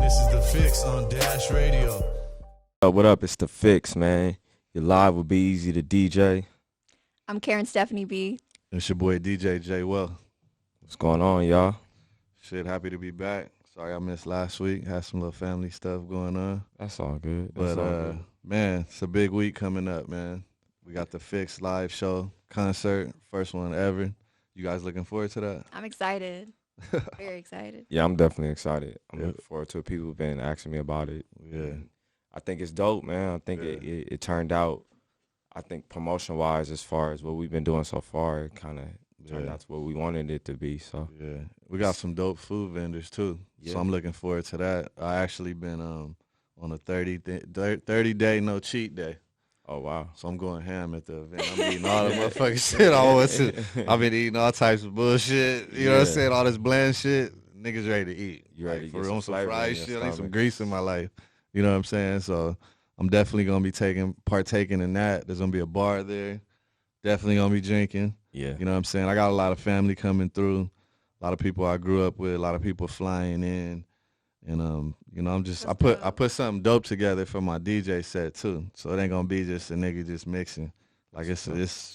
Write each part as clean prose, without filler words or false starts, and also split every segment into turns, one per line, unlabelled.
This is TheFixxx on Dash Radio.
What up? It's TheFixxx, man. Your live will be easy to DJ.
I'm Karen Stephanie B.
It's your boy DJ J. Well.
What's going on, y'all?
Shit, happy to be back. Sorry I missed last week. Had some little family stuff going on.
That's all good.
But, man, it's a big week coming up, man. We got the Fixxx Live Show concert, first one ever. You guys looking forward to that?
I'm excited. Very excited.
Yeah, I'm definitely excited. I'm looking forward to it. People have been asking me about it.
Yeah.
I think it's dope, man. I think it turned out, I think promotion-wise, as far as what we've been doing so far, it kind of turned out to what we wanted it to be. So
yeah, we got some dope food vendors too. So I'm looking forward to that. I actually been on a 30-day no cheat day.
Oh wow!
So I'm going ham at the event. I'm eating all the motherfucking shit I want to. I've been eating all types of bullshit. You know what I'm saying? All this bland shit. Niggas ready to eat.
You ready to
get
some
some fried shit? I need some
stomach.
grease in my life. You know what I'm saying? So I'm definitely gonna be partaking in that. There's gonna be a bar there. Definitely gonna be drinking.
Yeah.
You know what I'm saying? I got a lot of family coming through. A lot of people I grew up with. A lot of people flying in. And you know, I put something dope together for my DJ set too. So it ain't gonna be just a nigga just mixing. Like it's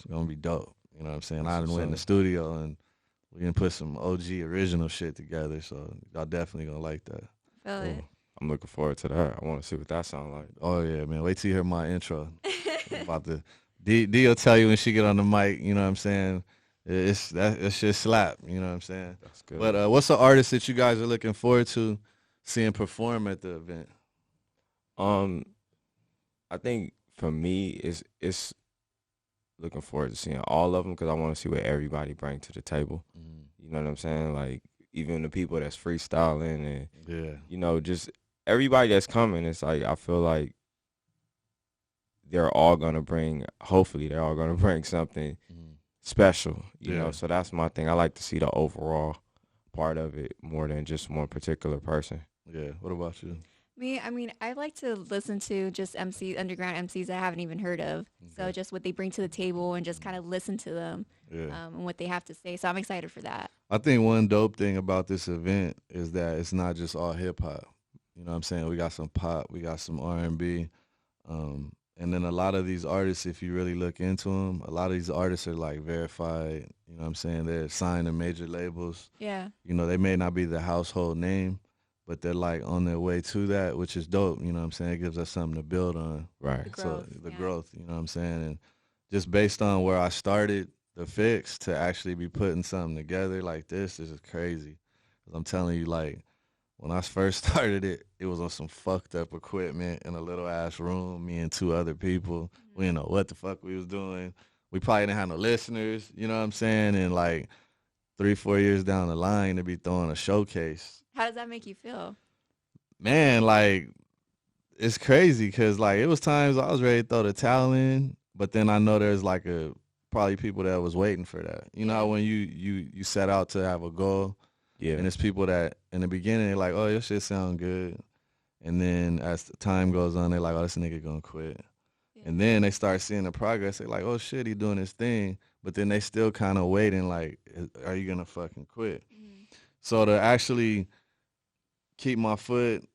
gonna be dope. You know what I'm saying? I done went in the studio and we done put some OG original shit together. So y'all definitely gonna like that.
Feel it.
I'm looking forward to that. I want to see what that sounds like.
Oh yeah, man. Wait till you hear my intro. About the D will tell you when she get on the mic, you know what I'm saying? It's just slap, you know what I'm saying?
That's good.
But what's the artist that you guys are looking forward to seeing perform at the event?
I think for me, it's looking forward to seeing all of them because I want to see what everybody brings to the table. You know what I'm saying? Like even the people that's freestyling and you know, just everybody that's coming. It's like I feel like they're all gonna bring. Hopefully, they're all gonna bring something special. You know, so that's my thing. I like to see the overall part of it more than just one particular person.
Yeah. What about you?
Me, I mean, I like to listen to just underground MCs I haven't even heard of. So just what they bring to the table and just kind of listen to them and what they have to say. So I'm excited for that.
I think one dope thing about this event is that it's not just all hip hop. You know what I'm saying? We got some pop, we got some R&B. And then a lot of these artists, if you really look into them, a lot of these artists are like verified. You know what I'm saying? They're signed to major labels.
Yeah.
You know, they may not be the household name, but they're like on their way to that, which is dope. You know what I'm saying? It gives us something to build on.
Right.
The
growth, you know what I'm saying? And just based on where I started TheFixxx to actually be putting something together like this is crazy. 'Cause I'm telling you, like, when I first started it, it was on some fucked up equipment in a little ass room, me and two other people. We didn't know what the fuck we was doing. We probably didn't have no listeners, you know what I'm saying? And like 3-4 years down the line to be throwing a showcase.
How does that make you feel?
Man, like, it's crazy because, like, it was times I was ready to throw the towel in, but then I know there's, like, probably people that was waiting for that. You know how when you set out to have a goal, and it's people that in the beginning they're like, oh, your shit sound good. And then as the time goes on, they're like, oh, this nigga gonna quit. Yeah. And then they start seeing the progress. They're like, oh, shit, he doing his thing. But then they still kind of waiting like, are you gonna fucking quit? So to actually keep my foot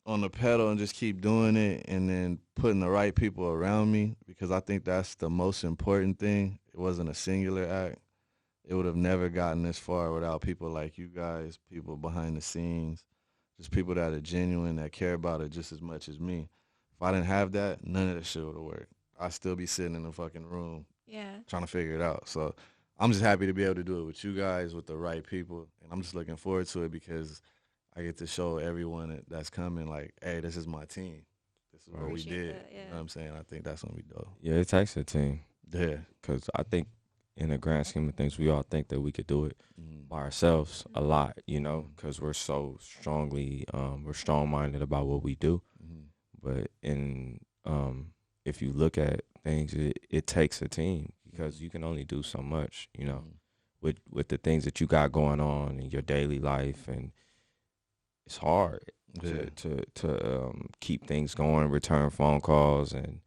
on the pedal and just keep doing it and then putting the right people around me, because I think that's the most important thing. It wasn't a singular act. It would have never gotten this far without people like you guys, people behind the scenes, just people that are genuine, that care about it just as much as me. If I didn't have that, none of this shit would have worked. I'd still be sitting in the fucking room trying to figure it out. So I'm just happy to be able to do it with you guys, with the right people, and I'm just looking forward to it because I get to show everyone that's coming, like, hey, this is my team. This is what we did. You know what I'm saying? I think that's going to be dope.
Yeah, it takes a team.
Yeah.
Because I think in the grand scheme of things, we all think that we could do it by ourselves a lot, you know, because we're so we're strong-minded about what we do. But if you look at things, it takes a team because you can only do so much, you know, with the things that you got going on in your daily life, and it's hard to keep things going, return phone calls and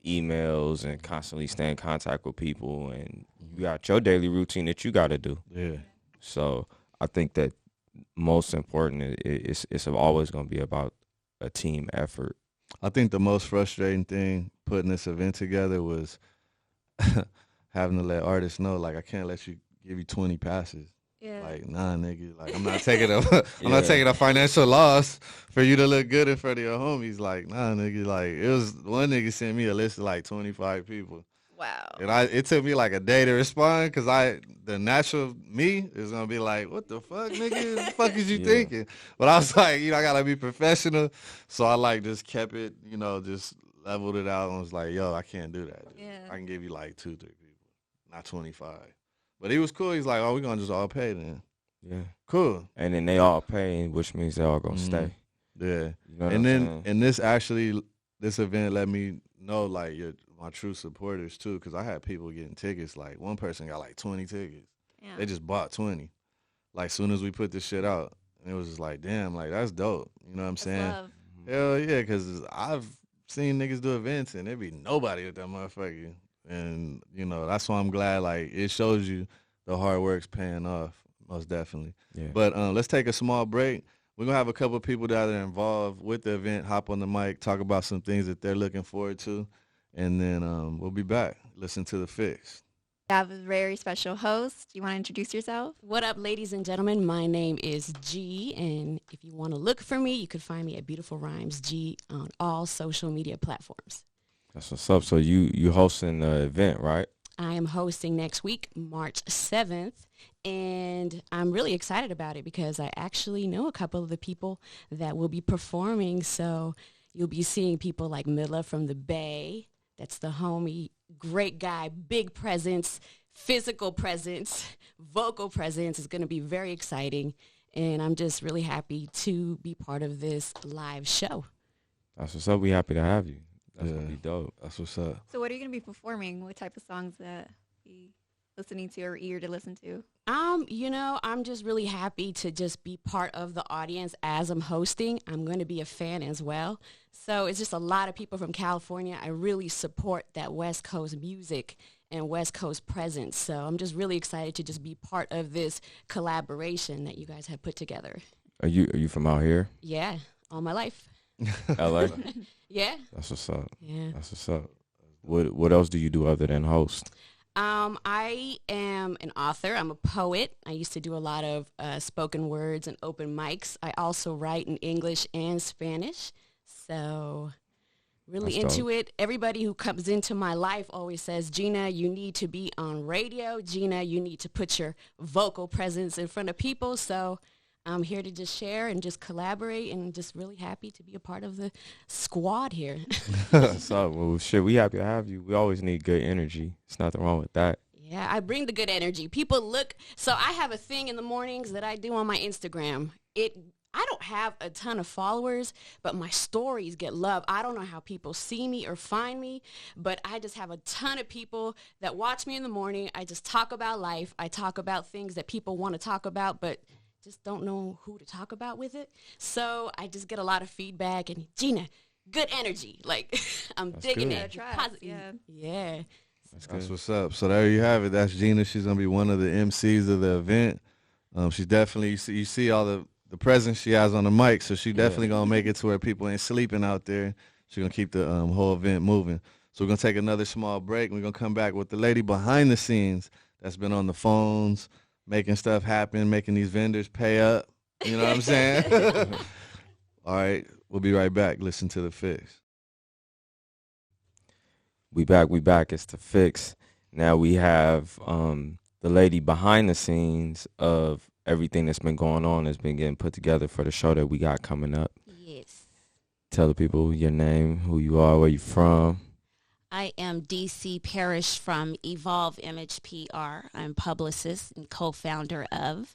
emails, and constantly stay in contact with people, and you got your daily routine that you got to do.
Yeah.
So I think that most important, it's always going to be about a team effort.
I think the most frustrating thing putting this event together was having to let artists know, like, I can't let you give you 20 passes.
Yeah.
Like, nah, nigga. Like, I'm not taking not taking a financial loss for you to look good in front of your homies. Like, nah, nigga. Like, it was one nigga sent me a list of like 25 people.
Wow.
And it took me like a day to respond because the natural me is gonna be like, what the fuck, nigga? What the fuck is you thinking? But I was like, I gotta be professional. So I like just kept it, just leveled it out and was like, yo, I can't do that.
Yeah.
I can give you like 2-3 people, not 25. But he was cool. He's like, oh, we're gonna just all pay then.
Yeah.
Cool.
And then they all pay, which means they all gonna stay.
Yeah.
You know
And then this event let me know like my true supporters too, because I had people getting tickets. Like one person got like 20 tickets.
Yeah.
They just bought 20. Like soon as we put this shit out, and it was just like, damn, like that's dope. You know what I'm saying?
Love.
Hell yeah, because I've seen niggas do events and there be nobody with that motherfucker. And that's why I'm glad. Like it shows you the hard work's paying off, most definitely.
Yeah.
But let's take a small break. We're gonna have a couple of people that are involved with the event hop on the mic, talk about some things that they're looking forward to, and then we'll be back. Listen to TheFixx.
I have a very special host. You want to introduce yourself?
What up, ladies and gentlemen? My name is G, and if you want to look for me, you can find me at Beautiful Rhymes G on all social media platforms.
That's what's up. So you hosting the event, right?
I am hosting next week, March 7th, and I'm really excited about it because I actually know a couple of the people that will be performing. So you'll be seeing people like Milla from the Bay. That's the homie, great guy, big presence, physical presence, vocal presence. It's going to be very exciting, and I'm just really happy to be part of this live show.
That's what's up. We happy to have you. That's going to be dope.
That's what's up.
So what are you going to be performing? What type of songs that be listening to or eager to listen to?
I'm just really happy to just be part of the audience as I'm hosting. I'm going to be a fan as well. So it's just a lot of people from California. I really support that West Coast music and West Coast presence. So I'm just really excited to just be part of this collaboration that you guys have put together.
Are you from out here?
Yeah, all my life.
LA?
Yeah.
That's what's up.
Yeah.
That's what's up. What else do you do other than host?
I am an author. I'm a poet. I used to do a lot of spoken words and open mics. I also write in English and Spanish. So really
That's
into
dope.
it. Everybody who comes into my life always says, Gina, you need to be on radio. Gina, you need to put your vocal presence in front of people. So I'm here to just share and just collaborate, and just really happy to be a part of the squad here.
What's up? Well, shit, we happy to have you. We always need good energy. There's nothing wrong with that.
Yeah, I bring the good energy. People look, so I have a thing in the mornings that I do on my Instagram. I don't have a ton of followers, but my stories get love. I don't know how people see me or find me, but I just have a ton of people that watch me in the morning. I just talk about life. I talk about things that people want to talk about, but just don't know who to talk about with it. So I just get a lot of feedback, and Gina, good energy. Like, I'm
That's
digging
good.
it.
Trust,
Positive.
yeah.
Yeah.
That's what's up. So there you have it. That's Gina. She's gonna be one of the MCs of the event. She's definitely, you see all the presence she has on the mic, so she definitely gonna make it to where people ain't sleeping out there. She's gonna keep the whole event moving. So we're gonna take another small break, and we're gonna come back with the lady behind the scenes that's been on the phones, making stuff happen, making these vendors pay up. You know what I'm saying? All right, we'll be right back. Listen to TheFixx.
We back. It's TheFixx. Now we have the lady behind the scenes of everything that's been going on, that's been getting put together for the show that we got coming up.
Yes.
Tell the people your name, who you are, where you from.
I am DC Parrish from Evolve Image PR. I'm publicist and co-founder of.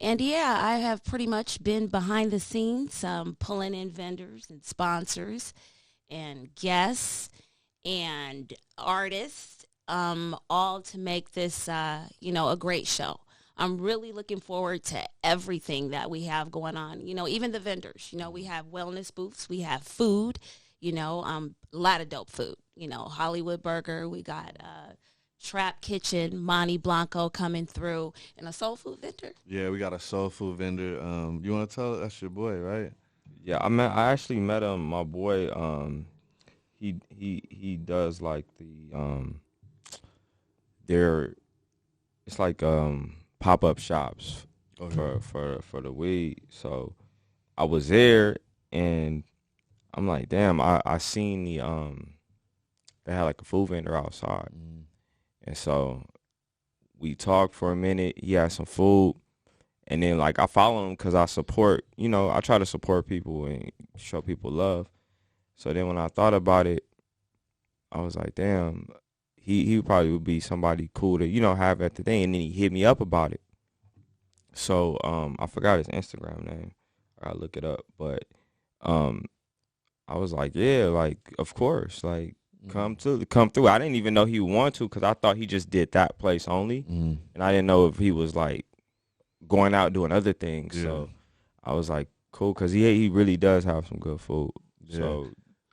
And yeah, I have pretty much been behind the scenes, pulling in vendors and sponsors and guests and artists, all to make this, a great show. I'm really looking forward to everything that we have going on. Even the vendors, we have wellness booths, we have food, a lot of dope food. Hollywood Burger, we got Trap Kitchen, Monty Blanco coming through, and a soul food vendor.
Yeah, we got a soul food vendor. You want to tell? That's your boy, right?
Yeah, I actually met him. My boy, he does like the it's like pop-up shops for the weed. So I was there and I'm like, damn, I seen the they had like a food vendor outside. And so we talked for a minute. He had some food. And then, like, I follow him because I support, I try to support people and show people love. So then when I thought about it, I was like, damn, he probably would be somebody cool to, have at the thing. And then he hit me up about it. So I forgot his Instagram name. I gotta look it up. But I was like, yeah, like, of course. Like, come through. I didn't even know he would want to because I thought he just did that place only. And I didn't know if he was, like, going out doing other things. So I was like, cool, because he really does have some good food. So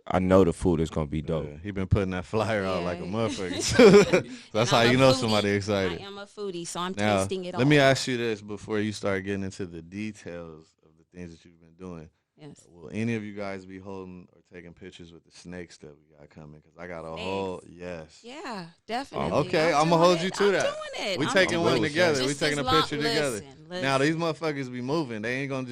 I know the food is going to be dope.
He been putting that flyer out like a motherfucker. That's how you know somebody excited.
I am a foodie, so I'm
now,
tasting it all.
Let me ask you this before you start getting into the details of the things that you've been doing.
Yes.
Will any of you guys be holding or taking pictures with the snakes that we got coming? Because I got a whole,
Yeah, definitely.
Okay, I'm going to hold you to that.
I'm doing it.
We taking one together.
Just
We taking a picture together.
Listen.
Now, these motherfuckers be moving. They ain't going to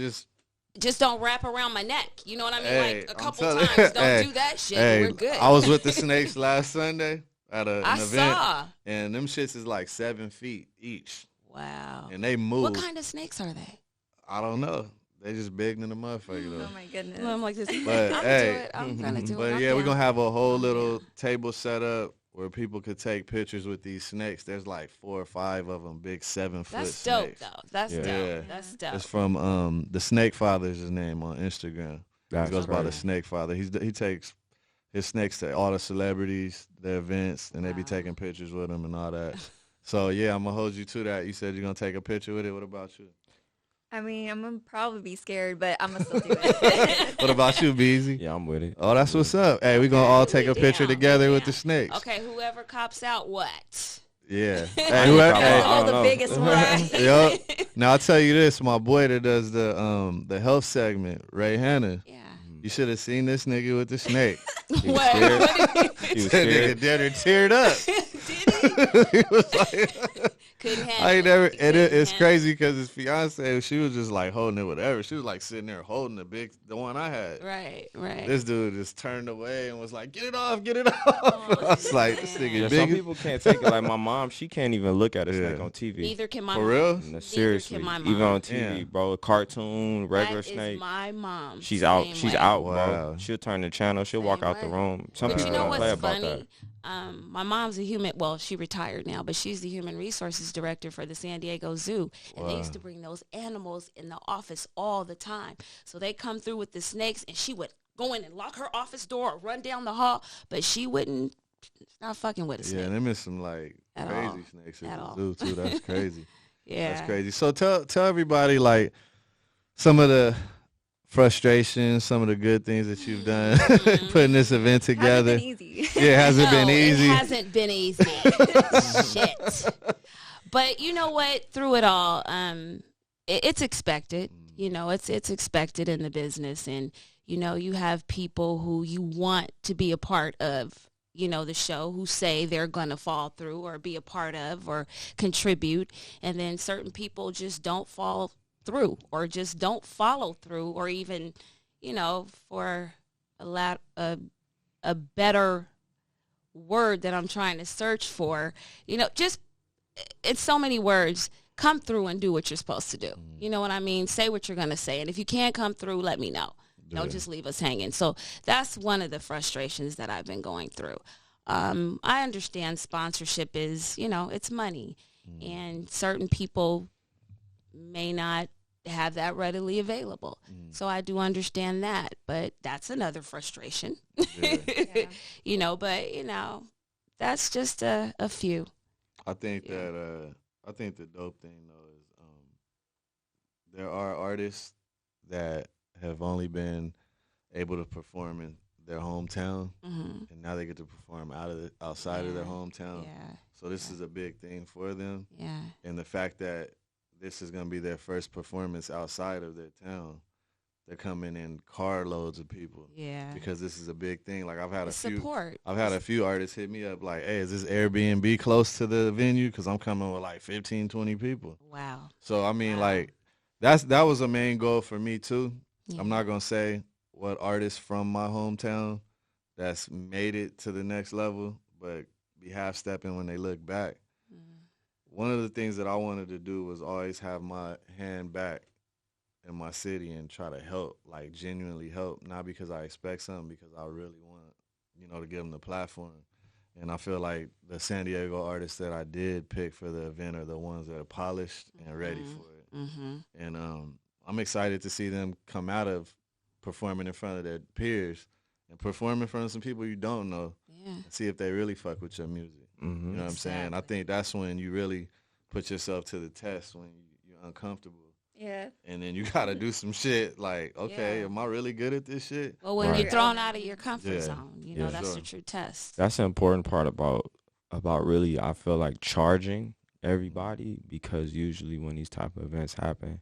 just don't wrap around my neck. You know what I mean?
Hey,
like a couple
telling-
times. Don't
Hey,
do that shit.
Hey,
We're good.
I was with the snakes last Sunday at an
I
event.
saw.
And them shits is like 7 feet each.
Wow.
And they move.
What kind of snakes are they?
I don't know. They just big than the motherfucker though.
Oh my goodness.
I'm like this.
But hey,
I'm gonna do it.
but
I'm
yeah, we're
down.
gonna have a whole little table set up where people could take pictures with these snakes. There's like 4 or 5 of them, big 7-foot
That's
snakes.
dope, though. That's
Yeah.
dope. That's dope.
It's from the Snake Father is his name on Instagram.
That's
He goes by the
crazy.
Snake Father. He takes his snakes to all the celebrities, their events, and they be taking pictures with them and all that. So yeah, I'm gonna hold you to that. You said you're gonna take a picture with it. What about you?
I mean, I'm gonna probably be scared, but I'm gonna still do it.
What about you, Beezy?
Yeah, I'm with it.
Oh, that's what's up. Hey, we gonna all take a picture
down,
together
we
with the
down.
snakes.
Okay, whoever cops out, what?
Yeah.
I
Hey,
ain't
whoever,
probably-
hey,
I
Oh,
don't
the
know.
biggest one.
Yup. Now I'll tell you this, my boy that does the health segment, Ray Hanna.
Yeah.
You should have seen this nigga with the snake.
He was
What?
scared. He was
That nigga
scared.
dead or teared up. He was like,
Couldn't handle
I ain't never. And
Couldn't
it's
handle
crazy because his fiance, she was just like holding it, whatever. She was like sitting there holding the one I had.
Right.
This dude just turned away and was like, "Get it off, get it off." I was like, "This
man.
nigga
Yeah,
big."
some people can't take it. Like my mom, she can't even look at a snake
Yeah.
on TV.
Neither can my
For
mom.
real?
No, seriously,
my
even
mom.
on TV,
Yeah.
bro. A cartoon, regular
That is
snake.
my mom.
She's out.
Same
She's
way.
out,
Wow.
bro. She'll turn the channel. She'll walk
Same
out the
way.
room. Some
But
people
you know
don't play
what's
about
funny?
that.
My mom's a human. Well, she retired now, but she's the human resources director for the San Diego Zoo, and they used to bring those animals in the office all the time. So they come through with the snakes, and she would go in and lock her office door or run down the hall, but she wouldn't. Not fucking with a snake.
Yeah, them is some like
At
crazy
all.
snakes at
At
the
all.
zoo too. That's crazy.
Yeah.
That's crazy. So tell everybody like some of the frustrations, some of the good things that you've done putting this event
Hasn't
together.
been easy.
Yeah, has it been
No,
easy?
It hasn't been easy. Shit. But you know what? Through it all, it's expected. You know, it's expected in the business, and you know, you have people who you want to be a part of. You know, the show who say they're gonna fall through or be a part of or contribute, and then certain people just don't fall through or just don't follow through, or even, you know, for a better word that I'm trying to search for, you know, just it's so many words. Come through and do what you're supposed to do. You know what I mean? Say what you're going to say. And if you can't come through, let me know. Don't just leave us hanging. So that's one of the frustrations that I've been going through. I understand sponsorship is, you know, it's money. And certain people may not have that readily available. So I do understand that. But that's another frustration. You know, but, you know, that's just a few.
I think that I think the dope thing though is there are artists that have only been able to perform in their hometown,
Mm-hmm.
and now they get to perform outside of their hometown.
Yeah.
So this is a big thing for them,
Yeah.
and the fact that this is gonna be their first performance outside of their town, they're coming in carloads of people.
Yeah.
Because this is a big thing. Like I've had
The support.
I've had a few artists hit me up like, hey, is this Airbnb close to the venue? Because I'm coming with like 15, 20 people.
Wow.
So I mean,
Wow.
like that was a main goal for me too.
Yeah.
I'm not gonna say what artists from my hometown that's made it to the next level, but be half stepping when they look back. One of the things that I wanted to do was always have my hand back in my city and try to help, like genuinely help, not because I expect something, because I really want, to give them the platform. And I feel like the San Diego artists that I did pick for the event are the ones that are polished and ready for it.
Mm-hmm.
And I'm excited to see them come out of performing in front of their peers and perform in front of some people you don't know,
Yeah.
and see if they really fuck with your music.
Mm-hmm.
You know what I'm saying? I think that's when you really put yourself to the test, when you're uncomfortable.
Yeah.
And then you got to do some shit like, okay,
Yeah.
am I really good at this shit?
Well, when
Right.
you're thrown out of your comfort
Yeah.
zone,
Yeah.
that's
Sure.
the true test.
That's the important part about really, I feel like, charging everybody, because usually when these type of events happen,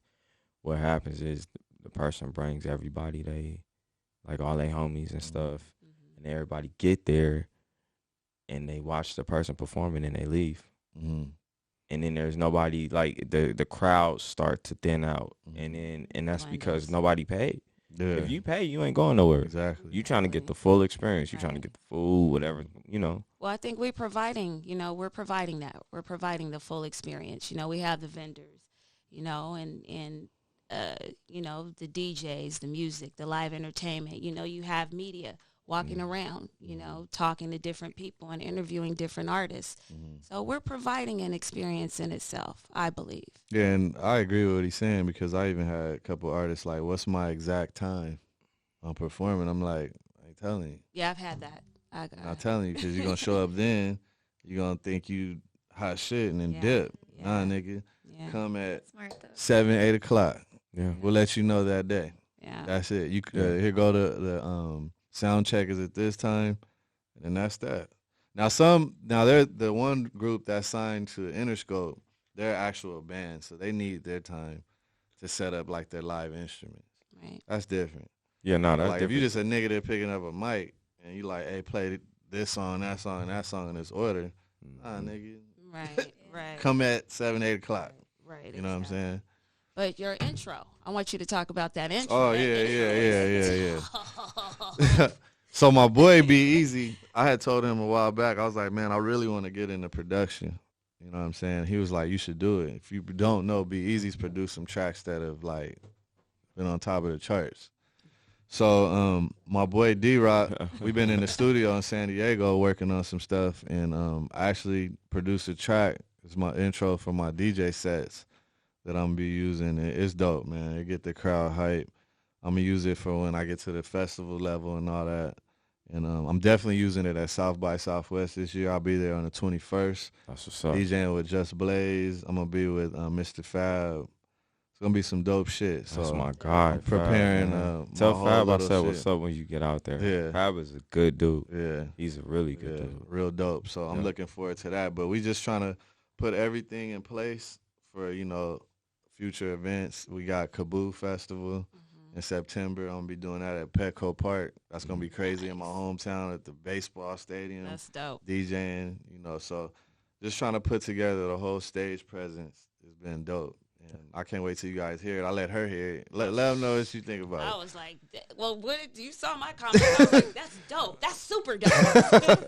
what happens is the person brings everybody, like all their homies and stuff, and everybody get there and they watch the person performing and they leave.
Mm-hmm.
And then there's nobody, like the crowds start to thin out, and that's because
Blinders.
nobody paid.
Yeah,
If you pay, you ain't going nowhere.
exactly.
You trying to get the full experience. You trying to
Right.
get the food, whatever,
Well, I think we're providing that. We're providing the full experience. We have the vendors, and the DJs, the music, the live entertainment. You have media walking around, talking to different people and interviewing different artists. So we're providing an experience in itself, I believe.
Yeah, and I agree with what he's saying, because I even had a couple artists like, what's my exact time I'm performing? I'm like, I ain't telling you.
Yeah, I've had that.
I'm not telling you, because you're going to show up then, you're going to think you hot shit and then
Yeah,
dip.
yeah.
Nah, nigga.
Yeah.
Come at
Smart though.
7, 8 o'clock.
Yeah.
We'll let you know that day.
Yeah.
That's it. You
Yeah.
Here go the sound check is at this time, and that's that. Now they're the one group that's signed to Interscope. They're actual band, so they need their time to set up like their live instruments.
Right.
That's different.
Yeah, no, that's
Like if you
different.
just a nigga there picking up a mic and you like, hey, play this song, that song, and that song in this order. Nah, nigga,
Right. Right.
come at 7, 8 o'clock.
Right.
You know what I'm
exactly.
saying?
But your intro, I want you to talk about that intro.
Oh
That
yeah.
intro
So my boy Be Easy, I had told him a while back, I was like, man, I really want to get into production. You know what I'm saying? He was like, you should do it. If you don't know, Be Easy's produced some tracks that have like been on top of the charts. So my boy D-Rock, we've been in the studio in San Diego working on some stuff, and I actually produced a track. It's my intro for my DJ sets that I'm gonna be using. It's dope, man. It get the crowd hype. I'm gonna use it for when I get to the festival level and all that. And I'm definitely using it at South by Southwest this year. I'll be there on the 21st.
That's what's up.
DJing with Just Blaze. I'm gonna be with Mr. Fab. It's gonna be some dope shit. So
That's my guy.
I'm preparing.
Tell
my whole
Fab I
little
said what's
shit.
up when you get out there.
Yeah.
Fab is a good dude.
Yeah.
He's a really good
Yeah,
dude.
real dope. So I'm
Yeah.
looking forward to that. But we just trying to put everything in place for, future events. We got Kaboo Festival in September. I'm gonna be doing that at Petco Park. That's gonna be crazy in my hometown at the baseball stadium.
That's dope.
DJing, so just trying to put together the whole stage presence has been dope. And I can't wait till you guys hear it. I let her hear it. Let them know what you think about
I
it.
was like, well, you saw my comment. I was like, that's dope. That's super dope.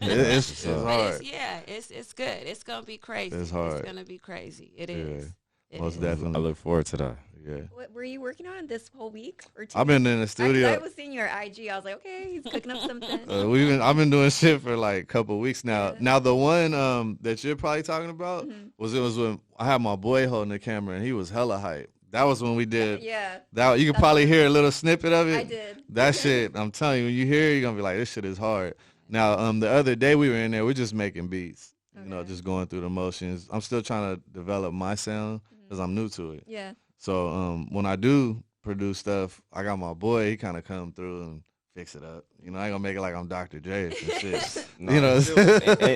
It's
But
hard.
it's good. It's gonna be crazy.
It's hard.
It's gonna be crazy. It
Yeah,
is. It
most
is.
I
definitely.
look forward to that.
Yeah.
What were you working on this whole week or 2
I've been
weeks?
in the studio.
I was seeing your IG. I was like, okay, he's cooking up something.
I've been doing shit for like a couple of weeks now.
Yeah.
Now the one that you're probably talking about
Mhm.
was when I had my boy holding the camera and he was hella hype. That was when we did
Yeah,
that. You could
That's
probably
what-
hear a little snippet of it.
I did.
That shit, I'm telling you, when you hear it, you're gonna be like, this shit is hard. Now, the other day we were in there, we're just making beats.
Okay.
Just going through the motions. I'm still trying to develop my sound because I'm new to it.
Yeah.
So when I do produce stuff, I got my boy. He kind of come through and fix it up. You know, I ain't gonna make it like I'm Dr. Dre or some shit.
No,
you know,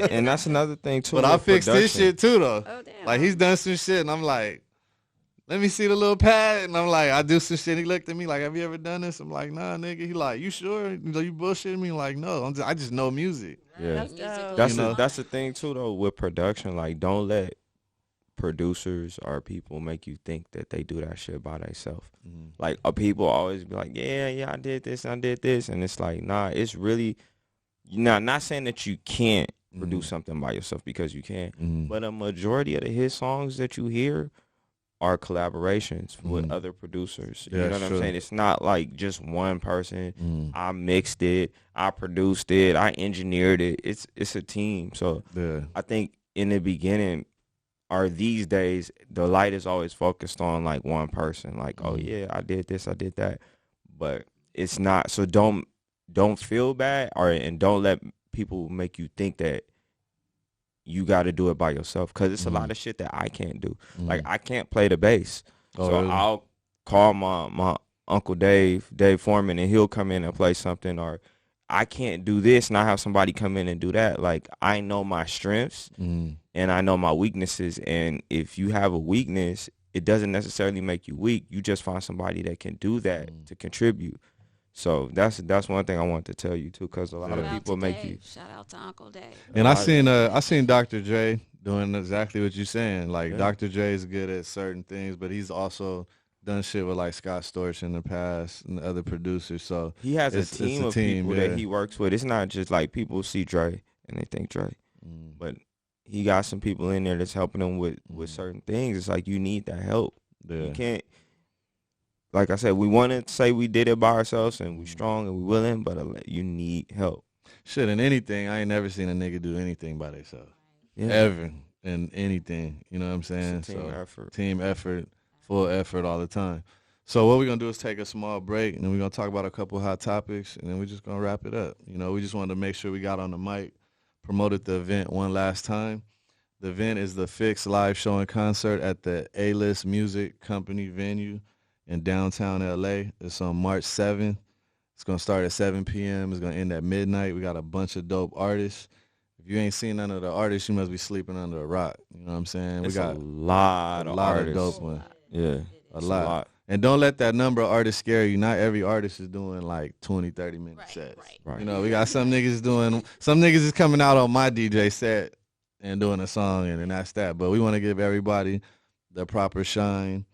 and that's another thing too.
but I
with
fixed this
production.
shit too though.
Oh damn.
Like he's done some shit, and I'm like, let me see the little pad, and I'm like, I do some shit. He looked at me like, have you ever done this? I'm like, nah, nigga. He like, you sure? You know, you bullshitting me? I'm like, no, I just know music.
Yeah,
That's dope.
that's
You know?
that's the thing too though with production. Like, don't let producers or people make you think that they do that shit by themselves. Like, people always be like, yeah, I did this, and it's like, nah, it's really, not saying that you can't produce something by yourself, because you can, but a majority of the hit songs that you hear are collaborations with other producers. You
Yeah,
know what
sure.
I'm saying? It's not like just one person. I mixed it, I produced it, I engineered it. It's a team. So
Yeah.
I think in the beginning, or these days, the light is always focused on like one person. Like, oh yeah, I did this, I did that. But it's not. So don't feel bad, and don't let people make you think that you got to do it by yourself, because it's a lot of shit that I can't do. Like, I can't play the bass.
Oh,
So
really?
I'll call my Uncle Dave Foreman, and he'll come in and play something. Or I can't do this, and I have somebody come in and do that. Like, I know my strengths and I know my weaknesses. And if you have a weakness, it doesn't necessarily make you weak. You just find somebody that can do that to contribute. So that's one thing I want to tell you too, because a lot of
Shout out
people
to
make
Dave.
you.
Shout out to Uncle Dave.
And I seen Dr. Dre doing exactly what you're saying. Like,
Yeah.
Dr. J is good at certain things, but he's also done shit with like Scott Storch in the past and other producers. So
He has
it's
a team
a
of
team,
people
yeah.
that he works with. It's not just like people see Dre and they think Dre, but he got some people in there that's helping him with certain things. It's like, you need that help.
Yeah.
You can't. Like I said, we want to say we did it by ourselves and we strong and we willing, but you need help.
Shit, in anything, I ain't never seen a nigga do anything by themselves.
Yeah.
Ever. In anything. You know what I'm saying?
It's a team effort.
Team effort, full effort all the time. So what we're going to do is take a small break, and then we're going to talk about a couple hot topics, and then we're just going to wrap it up. You know, we just wanted to make sure we got on the mic, promoted the event one last time. The event is the Fixxx Live Show and Concert at the A-List Music Company venue in downtown L.A. It's on March 7th. It's going to start at 7 p.m. It's going to end at midnight. We got a bunch of dope artists. If you ain't seen none of the artists, you must be sleeping under a rock. You know what I'm saying?
It's
we got
a lot of artists.
dope ones.
Yeah.
A
It's
lot. And don't let that number of artists scare you. Not every artist is doing like 20, 30 minute sets.
Right.
You know, we got some niggas is coming out on my DJ set and doing a song, and that's that. But we want to give everybody the proper shine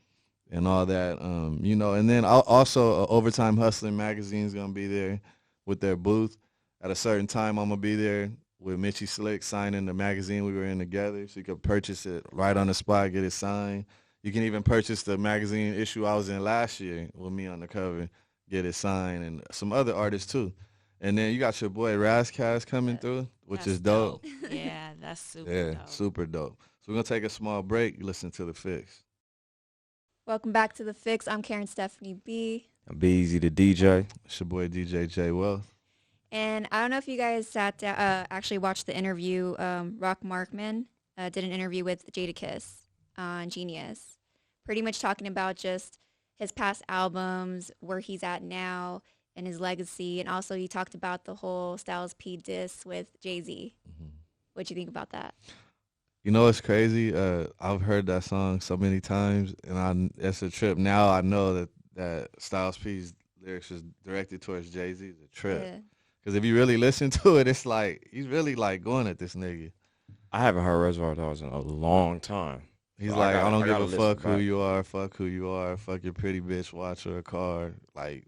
and all that. You know, and then also Overtime Hustling magazine is going to be there with their booth. At a certain time, I'm going to be there with Mitchie Slick signing the magazine we were in together, so you could purchase it right on the spot, get it signed. You can even purchase the magazine issue I was in last year with me on the cover, get it signed, and some other artists too. And then you got your boy Razcast coming through, which
That's
is dope.
Yeah, that's super
Yeah,
dope.
super dope. So we're going to take a small break. You listen to The Fixx.
Welcome back to The Fixx. I'm Karen Stephanie B.
Be easy to DJ.
It's your boy DJ J Wealth.
And I don't know if you guys sat down, actually watched the interview. Rock Markman did an interview with Jadakiss on Genius, pretty much talking about just his past albums, where he's at now, and his legacy. And also he talked about the whole Styles P diss with Jay-Z. What do you think about that?
You know, it's crazy. I've heard that song so many times, and it's a trip. Now I know that Styles P's lyrics is directed towards Jay-Z. It's a trip.
Yeah.
Because if you really listen to it, it's like, he's really like going at this nigga.
I haven't heard Reservoir Dogs in a long time.
He's
So
like, I don't
gotta
give a fuck
listen
who
back.
you are, fuck your pretty bitch, watch her car. Like,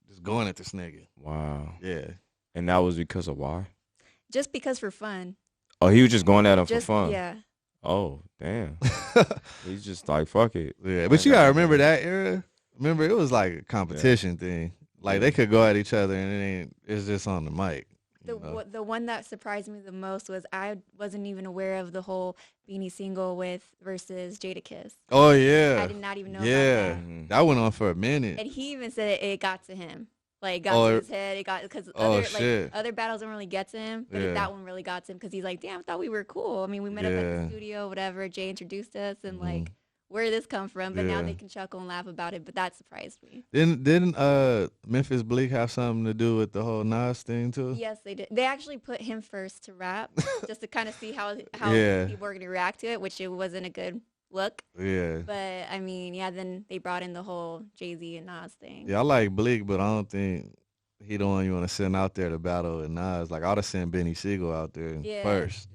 just going at this nigga.
Wow.
Yeah.
And that was because of why?
Just because for fun.
Oh, he was just going at him
Just,
for fun.
Yeah.
Oh, damn. He's just like, fuck it.
Yeah, but you gotta remember that era. Remember, it was like a competition thing. Like, they could go at each other, and it's just on the mic.
The one that surprised me the most was I wasn't even aware of the whole Beanie single with versus Jadakiss.
Oh, yeah.
I did not even know
Yeah.
about that.
That went on for a minute.
And he even said it got to him. Like, it got
Oh,
to his head. It got, because
oh,
other,
shit.
like, other battles don't really get to him, but
Yeah.
that one really got to him because he's like, damn, I thought we were cool. I mean, we met up at
Yeah.
the studio, whatever. Jay introduced us, and like, where did this come from? But now
Yeah.
they can chuckle and laugh about it. But that surprised me.
Didn't Memphis Bleak have something to do with the whole Nas thing too?
Yes, they did. They actually put him first to rap just to kind of see how
Yeah.
people were going to react to it, which it wasn't a good look.
Yeah.
But I mean, yeah, then they brought in the whole Jay-Z and Nas thing.
Yeah, I like Bleak, but I don't think he the one you want to send out there to battle with Nas. Like, I would have sent Benny Siegel out there
Yeah.
first.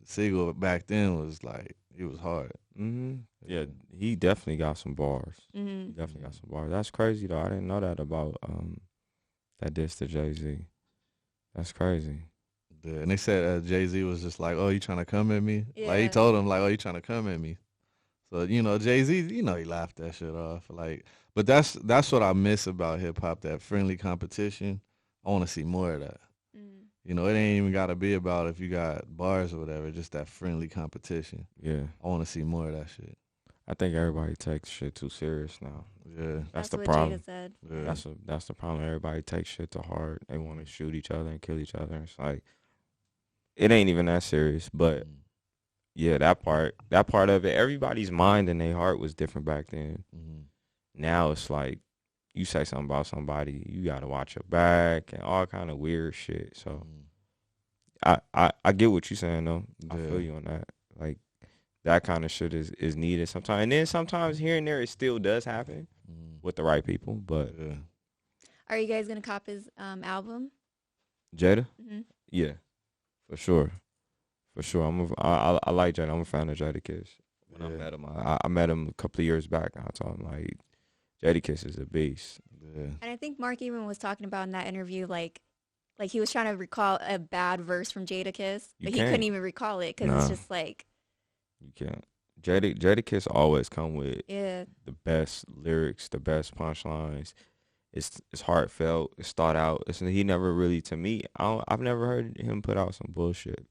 Siegel back then was like, he was hard.
Mm-hmm. Yeah, he definitely got some bars.
Mm-hmm.
He definitely got some bars. That's crazy though. I didn't know that about that diss to Jay-Z. That's crazy.
Yeah, and they said Jay-Z was just like, oh, you trying to come at me? Like, he
Yeah.
told him, like, oh, you trying to come at me? So, you know, Jay-Z, you know, he laughed that shit off. Like, but that's what I miss about hip-hop, that friendly competition. I want to see more of that.
Mm-hmm.
You know, it ain't even got to be about if you got bars or whatever, just that friendly competition.
Yeah,
I want to see more of that shit.
I think everybody takes shit too serious now.
Yeah.
That's the
what
problem.
Jada said.
Yeah.
That's the problem. Everybody takes shit to heart. They want to shoot each other and kill each other. It's like it ain't even that serious. But yeah, that part of it, everybody's mind and their heart was different back then.
Mhm.
Now it's like you say something about somebody, you gotta watch your back and all kind of weird shit. So I get what you're saying though. I
Yeah.
feel you on that. Like that kind of shit is needed sometimes. And then sometimes here and there it still does happen with the right people. But
Yeah.
Are you guys gonna cop his album?
Jada,
Mm-hmm.
yeah, for sure. I like Jada. I'm a fan of Jada Kiss. When I
Yeah.
met him, I met him a couple of years back. And I told him like, Jada Kiss is a beast.
Yeah.
And I think Mark even was talking about in that interview, like he was trying to recall a bad verse from Jada Kiss,
You
but he
can't.
couldn't even recall it because
Nah.
it's just like,
You can't. Jada Kiss always come with
yeah,
the best lyrics, the best punchlines. It's heartfelt. It's thought out. He never really, to me, I've never heard him put out some bullshit.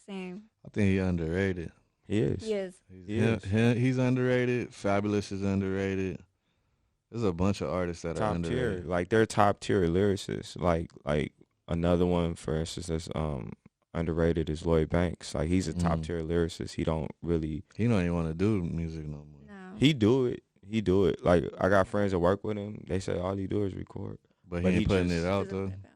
same.
I think he underrated.
He is.
He is.
He's underrated. Fabulous is underrated. There's a bunch of artists that are
Top
underrated.
tier. Like they're top tier lyricists. Like another one, for instance, that's underrated is Lloyd Banks. Like he's a top tier lyricist. He don't really.
He don't even want to do music no more.
No.
He do it. Like I got friends that work with him. They say all he do is record.
But
But
he
he
ain't putting
just-
it out
Doesn't
though.
put it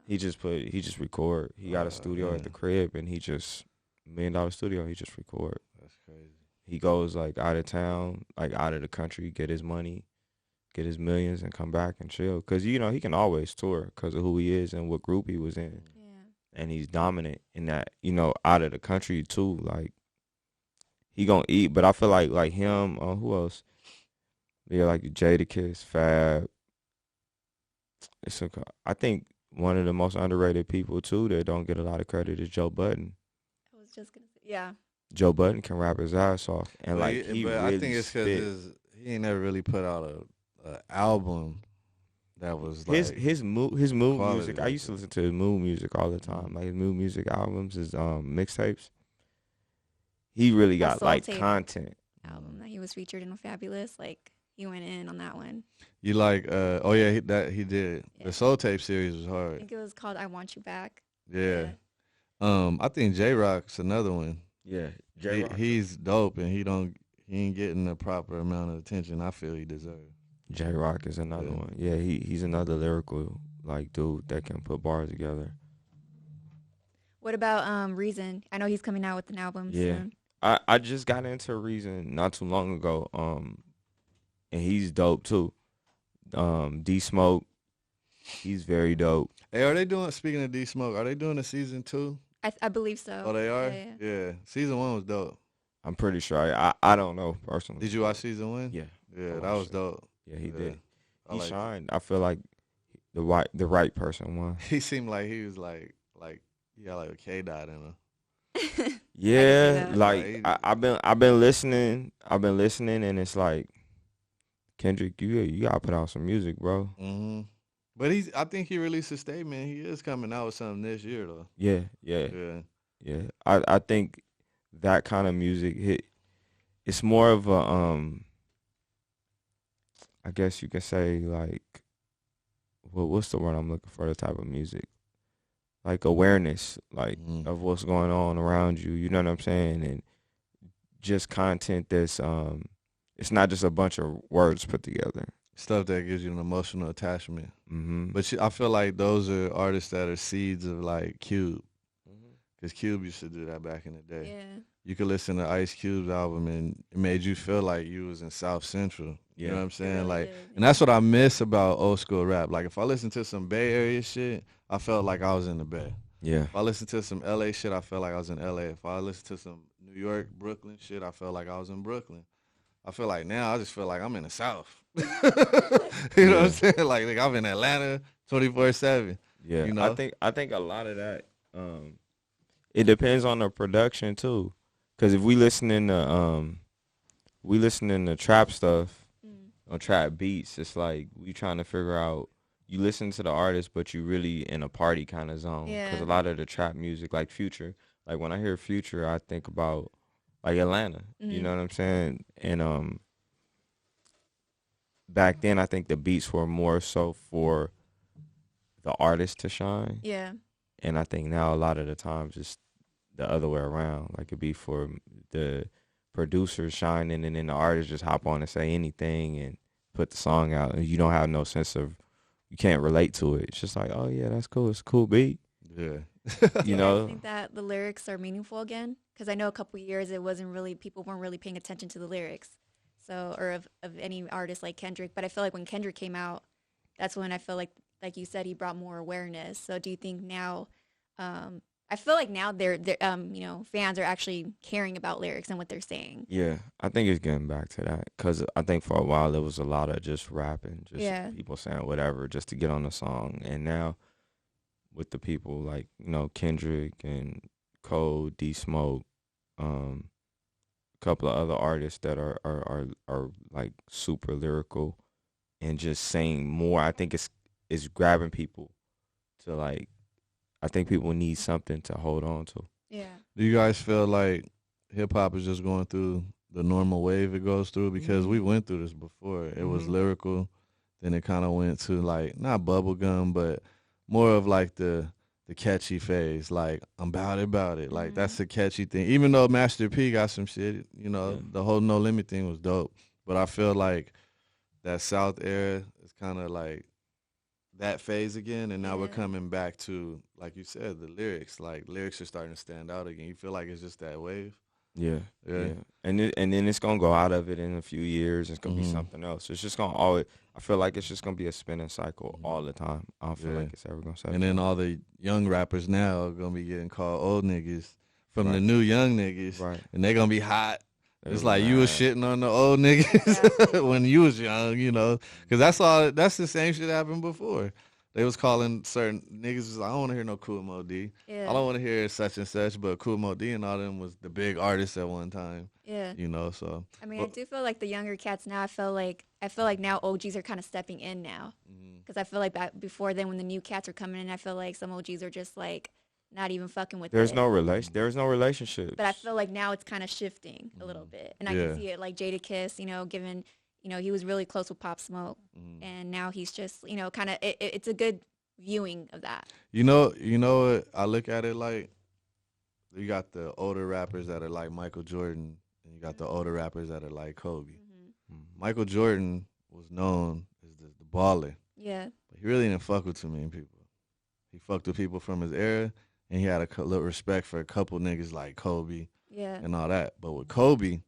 out.
He just record. He got a studio
yeah.
at the crib and he just $1 million studio. He just record.
That's crazy.
He goes like out of town, like out of the country, get his money, get his millions, and come back and chill. Cause you know he can always tour because of who he is and what group he was in,
Yeah.
and he's dominant in that. You know, out of the country too. Like he gonna eat, but I feel like him. Who else? Yeah, like Jadakiss, Fab. I think one of the most underrated people too that don't get a lot of credit is Joe Budden.
I was just gonna say, yeah.
Joe Budden can rap his ass off, and
But
like he
but
really
I think it's
spit.
because he ain't never really put out a album that was like
his mood
quality
music. I
like
used to
that.
listen to his mood music all the time. Like his mood music albums, his mixtapes. He really got
Soul
like
Tape.
content.
Album that he was featured in Fabulous, like he went in on that one.
You like oh yeah he did.
Yeah.
The Soul Tape series was
I
hard.
think it was called "I Want You Back."
Yeah. I think J Rock's another one.
Yeah,
He's dope and he ain't getting the proper amount of attention I feel he deserves.
J Rock is another
Yeah.
one. Yeah, he's another lyrical like dude that can put bars together.
What about Reason? I know he's coming out with an album
Yeah.
soon.
I just got into Reason not too long ago. And he's dope too. D Smoke, he's very dope.
Hey, are they doing? Speaking of D Smoke, are they doing a season 2?
I believe so.
Oh, they are.
Yeah.
Yeah. Season 1 was dope.
I'm pretty sure. I don't know personally.
Did you watch season 1?
Yeah.
Yeah,
I
that
watched
was
it.
dope.
Yeah, he
Yeah.
did.
I
He
liked it.
shined. I feel like the right person won.
He seemed like he was like he got like a K dot in him.
Yeah,
that.
like
Right.
I've been listening, and it's like Kendrick, you gotta put out some music, bro.
Mm-hmm. But I think he released a statement. He is coming out with something this year though.
Yeah.
Yeah.
I think that kind of music it's more of a I guess you can say like what's the word I'm looking for, the type of music? Like awareness, like
Mhm.
of what's going on around you, you know what I'm saying? And just content that's it's not just a bunch of words put together.
Stuff that gives you an emotional attachment.
Mm-hmm.
But I feel like those are artists that are seeds of like Cube. Because Cube used to do that back in the day.
Yeah.
You could listen to Ice Cube's album and it made you feel like you was in South Central. You know what I'm saying?
Really
Like,
did,
and that's what I miss about old school rap. Like, if I listen to some Bay Area shit, I felt like I was in the Bay.
Yeah.
If I listen to some LA shit, I felt like I was in LA. If I listen to some New York, Brooklyn shit, I felt like I was in Brooklyn. I feel like now I just feel like I'm in the South. You know what I'm saying? Like I'm in Atlanta 24/7.
Yeah.
You know?
I think a lot of that it depends on the production too. Cuz if we listening to trap stuff on trap beats, it's like we trying to figure out, you listen to the artist but you really in a party kind of zone.
Yeah.
Cuz a lot of the trap music, like Future, like when I hear Future, I think about like Atlanta. You know what I'm saying? And back then I think the beats were more so for the artist to shine.
Yeah.
And I think now a lot of the times it's the other way around. Like it'd be for the producer shining and then the artist just hop on and say anything and put the song out, and you don't have no sense of, you can't relate to it. It's just like, oh yeah, that's cool. It's a cool beat.
Yeah.
You
I
know?
think that the lyrics are meaningful again, because I know a couple of years people weren't really paying attention to the lyrics, so, or of any artist like Kendrick. But I feel like when Kendrick came out, that's when I feel like you said, he brought more awareness. So do you think now, I feel like now they're fans are actually caring about lyrics and what they're saying.
Yeah, I think it's getting back to that, because I think for a while there was a lot of just rapping, just people saying whatever just to get on the song. And now with the people like, Kendrick and Cole, D Smoke, a couple of other artists that are like super lyrical and just saying more, I think it's grabbing people to, like, I think people need something to hold on to.
Yeah.
Do you guys feel like hip hop is just going through the normal wave it goes through? Because we went through this before. It was lyrical, then it kind of went to like, not bubblegum, but more of like the catchy phase. Like, I'm about it. Like, that's the catchy thing. Even though Master P got some shit, the whole No Limit thing was dope. But I feel like that South era is kind of like that phase again, and now we're coming back to, like you said, the lyrics. Like, lyrics are starting to stand out again. You feel like it's just that wave?
Yeah. And then it's gonna go out of it in a few years. It's gonna be something else. It's just gonna always, I feel like it's just gonna be a spinning cycle all the time. I don't feel like it's ever gonna stop.
And then all the young rappers now are gonna be getting called old niggas from the new young niggas, and they're gonna be hot. It's like you was shitting on the old niggas when you was young, because that's the same shit happened before. They was calling certain niggas, was like, I don't want to hear no Kool Mo D. I don't want to hear such and such, but Kool Mo D and all them was the big artists at one time.
Yeah.
So.
I mean, I do feel like the younger cats now, I feel like now OGs are kind of stepping in now. Because I feel like back before then when the new cats are coming in, I feel like some OGs are just like not even fucking with
There's
it.
no relationship.
But I feel like now it's kind of shifting a little bit. And I can see it like Jadakiss, given, he was really close with Pop Smoke. And now he's just, kind of, it's a good viewing of that.
You know what? I look at it like, you got the older rappers that are like Michael Jordan, and you got the older rappers that are like Kobe. Michael Jordan was known as the baller.
Yeah.
But he really didn't fuck with too many people. He fucked with people from his era, and he had a little respect for a couple niggas like Kobe and all that. But with Kobe,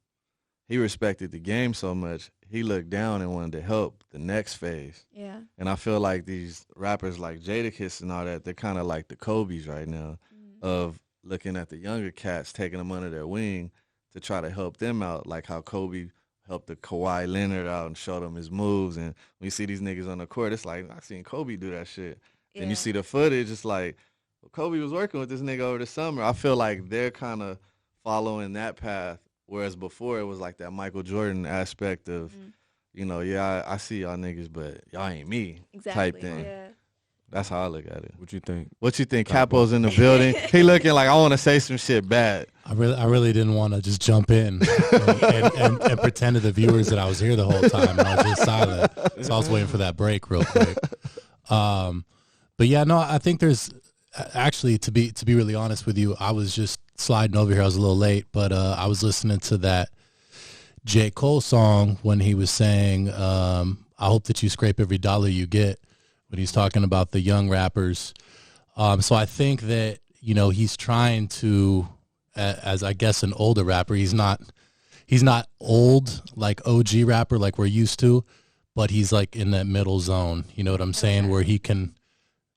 he respected the game so much, he looked down and wanted to help the next phase.
Yeah.
And I feel like these rappers like Jadakiss and all that, they're kind of like the Kobes right now, of looking at the younger cats, taking them under their wing to try to help them out, like how Kobe helped the Kawhi Leonard out and showed him his moves. And when you see these niggas on the court, it's like, I seen Kobe do that shit. Yeah. And you see the footage, it's like, well, Kobe was working with this nigga over the summer. I feel like they're kind of following that path, whereas before it was like that Michael Jordan aspect of, I see y'all niggas, but y'all ain't me type thing. Yeah. That's how I look at it.
What you think?
What you think? Capo's in the building. He looking like I want to say some shit bad.
I really didn't want to just jump in and pretend to the viewers that I was here the whole time and I was just silent. So I was waiting for that break real quick. But yeah, no, I think there's actually, to be really honest with you, I was just sliding over here. I was a little late, but I was listening to that J. Cole song when he was saying, I hope that you scrape every dollar you get, when he's talking about the young rappers. So I think that, he's trying to, as I guess an older rapper, he's not old like OG rapper like we're used to, but he's like in that middle zone, you know what I'm saying, where he can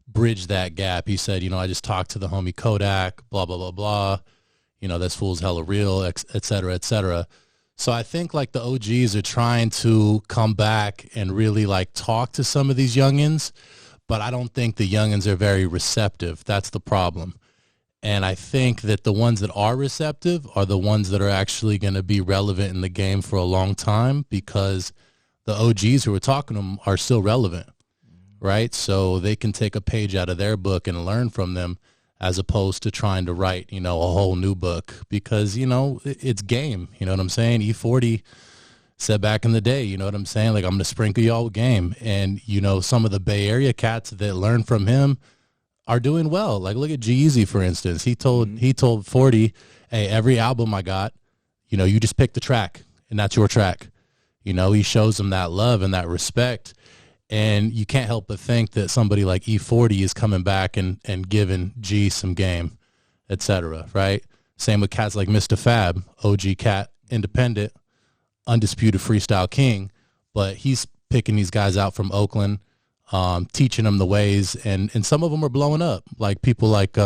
bridge that gap. He said, I just talked to the homie Kodak, blah, blah, blah, blah. This fool's hella real, et cetera, et cetera. So I think like the OGs are trying to come back and really like talk to some of these youngins, but I don't think the youngins are very receptive. That's the problem. And I think that the ones that are receptive are the ones that are actually going to be relevant in the game for a long time, because the OGs who are talking to them are still relevant, right? So they can take a page out of their book and learn from them, as opposed to trying to write, a whole new book, because, it's game. You know what I'm saying? E40 said back in the day, you know what I'm saying? Like, I'm going to sprinkle y'all with game. And, some of the Bay Area cats that learn from him are doing well. Like, look at G-Eazy, for instance. He told 40, hey, every album I got, you just pick the track, and that's your track. He shows them that love and that respect. And you can't help but think that somebody like E40 is coming back and giving G some game, et cetera, right? Same with cats like Mr. Fab, OG cat, independent, undisputed freestyle king. But he's picking these guys out from Oakland, teaching them the ways. And some of them are blowing up. Like people like,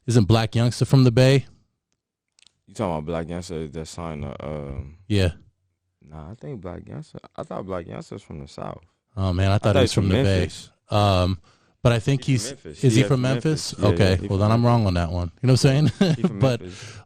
isn't Black Youngster from the Bay?
You talking about Black Youngster that signed
Yeah.
Nah, I think Black Youngster. I thought Black Youngster's from the South.
Oh man, I thought he was from the Bay. But I think is he from Memphis?
Yeah,
okay, well then I'm wrong on that one. You know what I'm saying?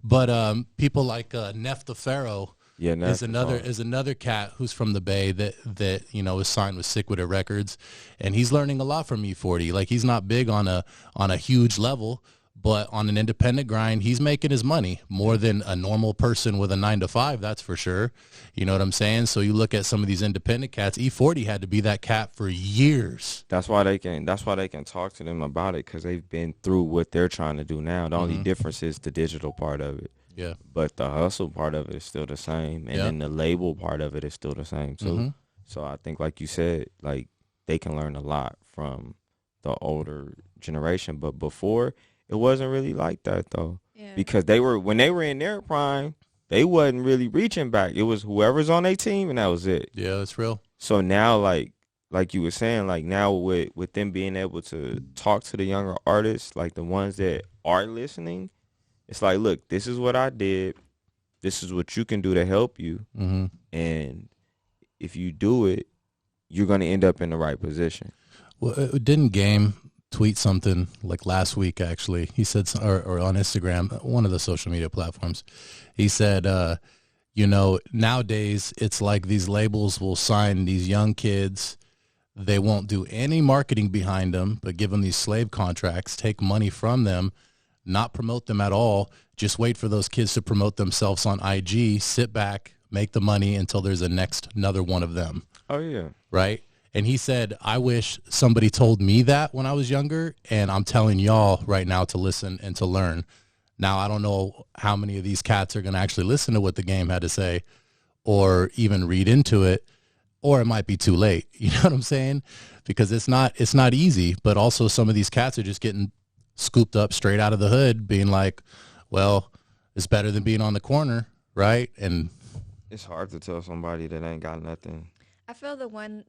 but people like Neff the Pharaoh is another cat who's from the Bay that is signed with Sick With It Records, and he's learning a lot from E40. Like, he's not big on a huge level, but on an independent grind, he's making his money more than a normal person with a 9-to-5. That's for sure. You know what I'm saying? So you look at some of these independent cats. E40 had to be that cat for years.
That's why they can talk to them about it, because they've been through what they're trying to do now. The only difference is the digital part of it.
Yeah.
But the hustle part of it is still the same, and then the label part of it is still the same too. So I think, like you said, like, they can learn a lot from the older generation. But before, it wasn't really like that though, because when they were in their prime, they wasn't really reaching back. It was whoever's on their team, and that was it.
Yeah, that's real.
So now, like you were saying, like now with them being able to talk to the younger artists, like the ones that are listening, it's like, look, this is what I did. This is what you can do to help you. And if you do it, you're going to end up in the right position.
Well, didn't Game tweet something like last week, actually? He said, or on Instagram, one of the social media platforms, he said, nowadays it's like these labels will sign these young kids. They won't do any marketing behind them, but give them these slave contracts, take money from them, not promote them at all. Just wait for those kids to promote themselves on IG, sit back, make the money until there's another one of them.
Oh, yeah.
Right? And he said, I wish somebody told me that when I was younger, and I'm telling y'all right now to listen and to learn. Now, I don't know how many of these cats are going to actually listen to what the Game had to say or even read into it, or it might be too late. You know what I'm saying? Because it's not easy, but also some of these cats are just getting scooped up straight out of the hood, being like, well, it's better than being on the corner, right? And
it's hard to tell somebody that ain't got nothing.
I feel the one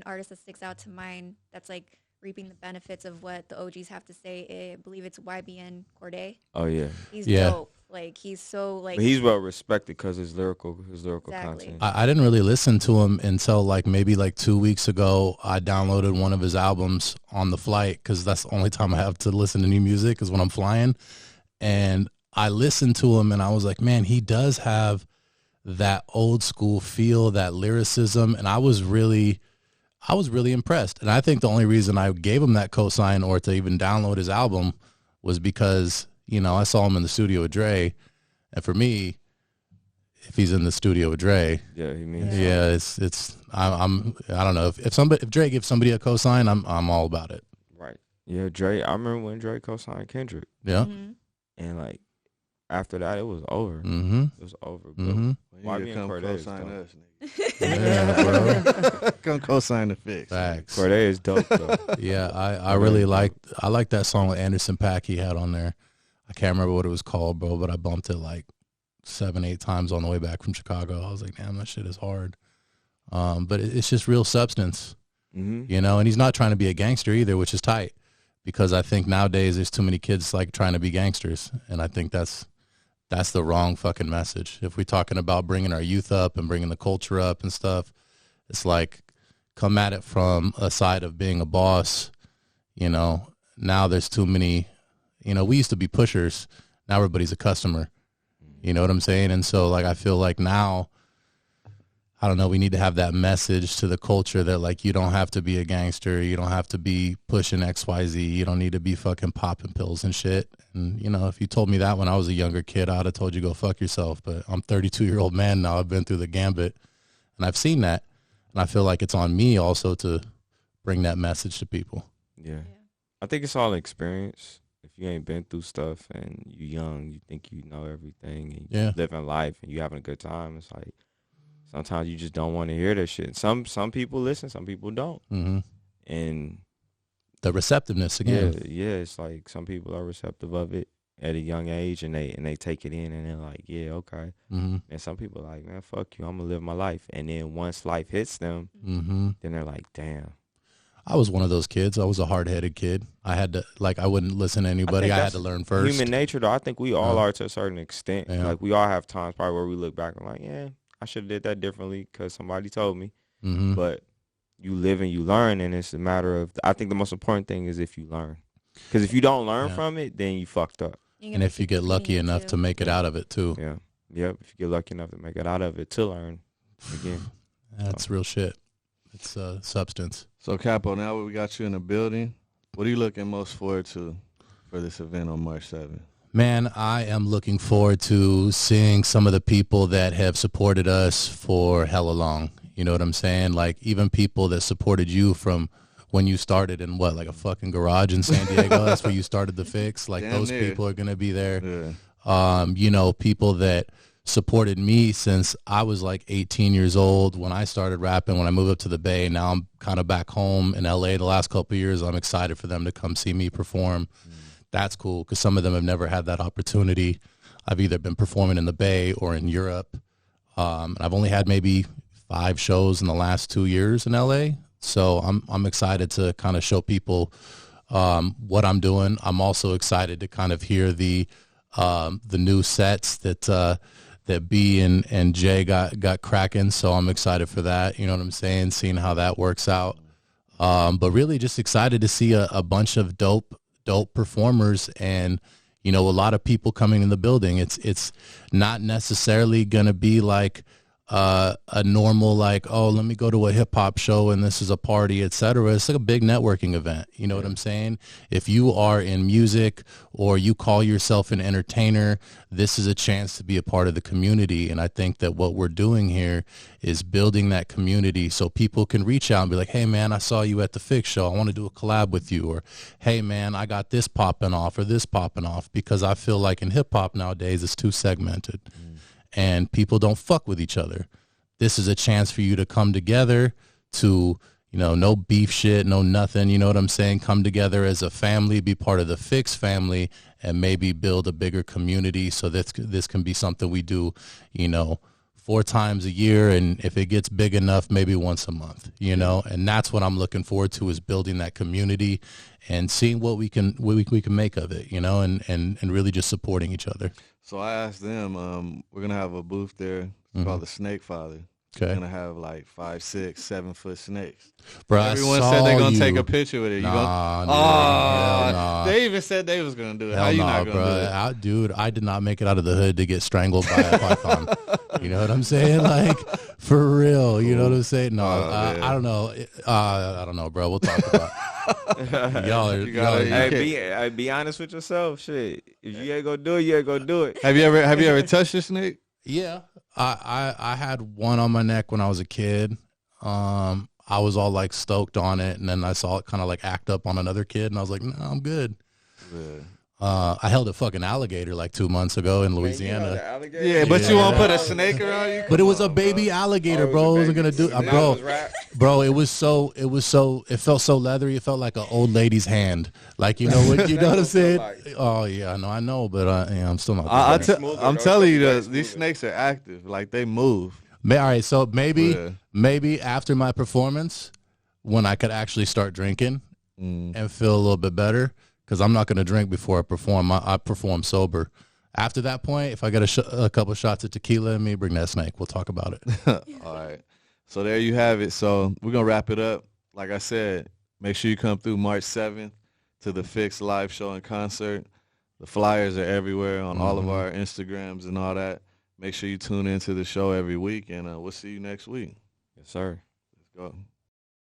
artist that sticks out to mind that's like reaping the benefits of what the OGs have to say. I believe it's YBN Corday.
Oh yeah,
he's dope. Like, he's so like.
But he's well respected because his lyrical
exactly.
content.
I didn't really listen to him until like maybe like 2 weeks ago. I downloaded one of his albums on the flight because that's the only time I have to listen to new music is when I'm flying, and I listened to him and I was like, man, he does have that old school feel, that lyricism, and I was really impressed. And I think the only reason I gave him that cosign or to even download his album was because, I saw him in the studio with Dre, and for me, if he's in the studio with Dre,
yeah, he means
it's I don't know if Dre gives somebody a cosign, I'm all about it.
Right. Yeah, Dre. I remember when Dre cosigned Kendrick.
Yeah.
And like, after that, it was over.
Mm-hmm.
It was over. But
mm-hmm.
when Why
You
me
come
and Corday is
co-sign
dope.
us, nigga.
Yeah, bro.
Come co-sign the fix.
Facts.
Corday is dope though.
Yeah, I really like that song with Anderson .Paak he had on there. I can't remember what it was called, bro, but I bumped it like 7-8 times on the way back from Chicago. I was like, damn, that shit is hard. But it's just real substance, you know. And he's not trying to be a gangster either, which is tight, because I think nowadays there's too many kids like trying to be gangsters, and I think that's the wrong fucking message. If we're talking about bringing our youth up and bringing the culture up and stuff, it's like come at it from a side of being a boss, you know. Now there's too many, you know, we used to be pushers. Now everybody's a customer. You know what I'm saying? And so, like, I feel like now, I don't know, we need to have that message to the culture that, like, you don't have to be a gangster. You don't have to be pushing XYZ. You don't need to be fucking popping pills and shit. And, you know, if you told me that when I was a younger kid, I would have told you go fuck yourself. But I'm 32-year-old man now. I've been through the gambit, and I've seen that. And I feel like it's on me also to bring that message to people.
Yeah. I think it's all experience. If you ain't been through stuff and you young, you think you know everything and you living life and you having a good time, it's like sometimes you just don't want to hear that shit. Some people listen, some people don't. And
the receptiveness again.
Yeah, it's like some people are receptive of it at a young age and they take it in and they're like, yeah, okay. And some people are like, man, fuck you, I'm gonna live my life. And then once life hits them, then they're like, damn.
I was one of those kids. I was a hard-headed kid. I had to, like, I wouldn't listen to anybody. I had to learn first.
Human nature, though. I think we all are to a certain extent. Yeah. Like, we all have times probably where we look back and like, yeah, I should have did that differently because somebody told me. But you live and you learn, and it's a matter of, I think the most important thing is if you learn. Because if you don't learn from it, then you fucked up.
And if you get lucky enough to make it out of it, too.
Yeah. Yep. If you get lucky enough to make it out of it, to learn again.
That's real shit. It's substance.
So, Capo, now we got you in the building. What are you looking most forward to for this event on March 7th?
Man, I am looking forward to seeing some of the people that have supported us for hella long. You know what I'm saying? Like, even people that supported you from when you started in, what, like a fucking garage in San Diego? That's where you started TheFixxx. Like, damn, those people are going to be there. Yeah. You know, people that supported me since I was like 18 years old when I started rapping, when I moved up to the Bay. Now I'm kind of back home in LA the last couple of years. I'm excited for them to come see me perform. That's cool because some of them have never had that opportunity. I've either been performing in the Bay or in Europe. I've only had maybe 5 shows in the last 2 years in LA. So I'm excited to kind of show people what I'm doing. I'm also excited to kind of hear the new sets that B and Jay got cracking, so I'm excited for that. You know what I'm saying? Seeing how that works out. But really just excited to see a bunch of dope performers and, you know, a lot of people coming in the building. It's not necessarily going to be like a normal, like, oh, let me go to a hip hop show and this is a party, etc. It's like a big networking event. You know what I'm saying? If you are in music or you call yourself an entertainer, this is a chance to be a part of the community. And I think that what we're doing here is building that community so people can reach out and be like, hey man, I saw you at the Fixx show. I want to do a collab with you. Or, hey man, I got this popping off or this popping off, because I feel like in hip hop nowadays, it's too segmented. And people don't fuck with each other. This is a chance for you to come together to, you know, no beef shit, no nothing, you know what I'm saying? Come together as a family, be part of the Fixx family, and maybe build a bigger community so that this can be something we do, you know, 4 times a year, and if it gets big enough, maybe once a month, you know? And that's what I'm looking forward to, is building that community and seeing what we can make of it, you know, and really just supporting each other.
So I asked them, we're going to have a booth there. It's called the Snake Father.
Okay.
We're going to have like 5, 6, 7 foot snakes.
Bro,
everyone said they're going to take a picture with it.
Nah,
they even said they was going to do it.
Hell
How you
nah,
not going to do it?
I did not make it out of the hood to get strangled by a python. You know what I'm saying? Like, for real. You know what I'm saying? No, I don't know. I don't know, bro. We'll talk about it. Y'all are,
be honest with yourself. Shit. If you ain't going to do it, you ain't going to do it.
Have you ever touched a snake?
Yeah. I had one on my neck when I was a kid. I was all like stoked on it, and then I saw it kind of like act up on another kid, and I was like, no, I'm good. I held a fucking alligator like 2 months ago in Louisiana.
Yeah, but you won't put a snake around you?
But it was a baby alligator, bro. I wasn't gonna do, bro. It felt so leathery. It felt like an old lady's hand. Like, you know what I'm saying? Oh yeah, I know, but I'm still not.
I'm telling you, these snakes are active. Like, they move.
All right, so maybe after my performance, when I could actually start drinking and feel a little bit better, because I'm not going to drink before I perform. I perform sober. After that point, if I get a couple shots of tequila in me, bring that snake. We'll talk about it.
All right. So there you have it. So we're going to wrap it up. Like I said, make sure you come through March 7th to the Fixxx Live Show and concert. The flyers are everywhere on all of our Instagrams and all that. Make sure you tune into the show every week, and we'll see you next week.
Yes, sir.
Let's go.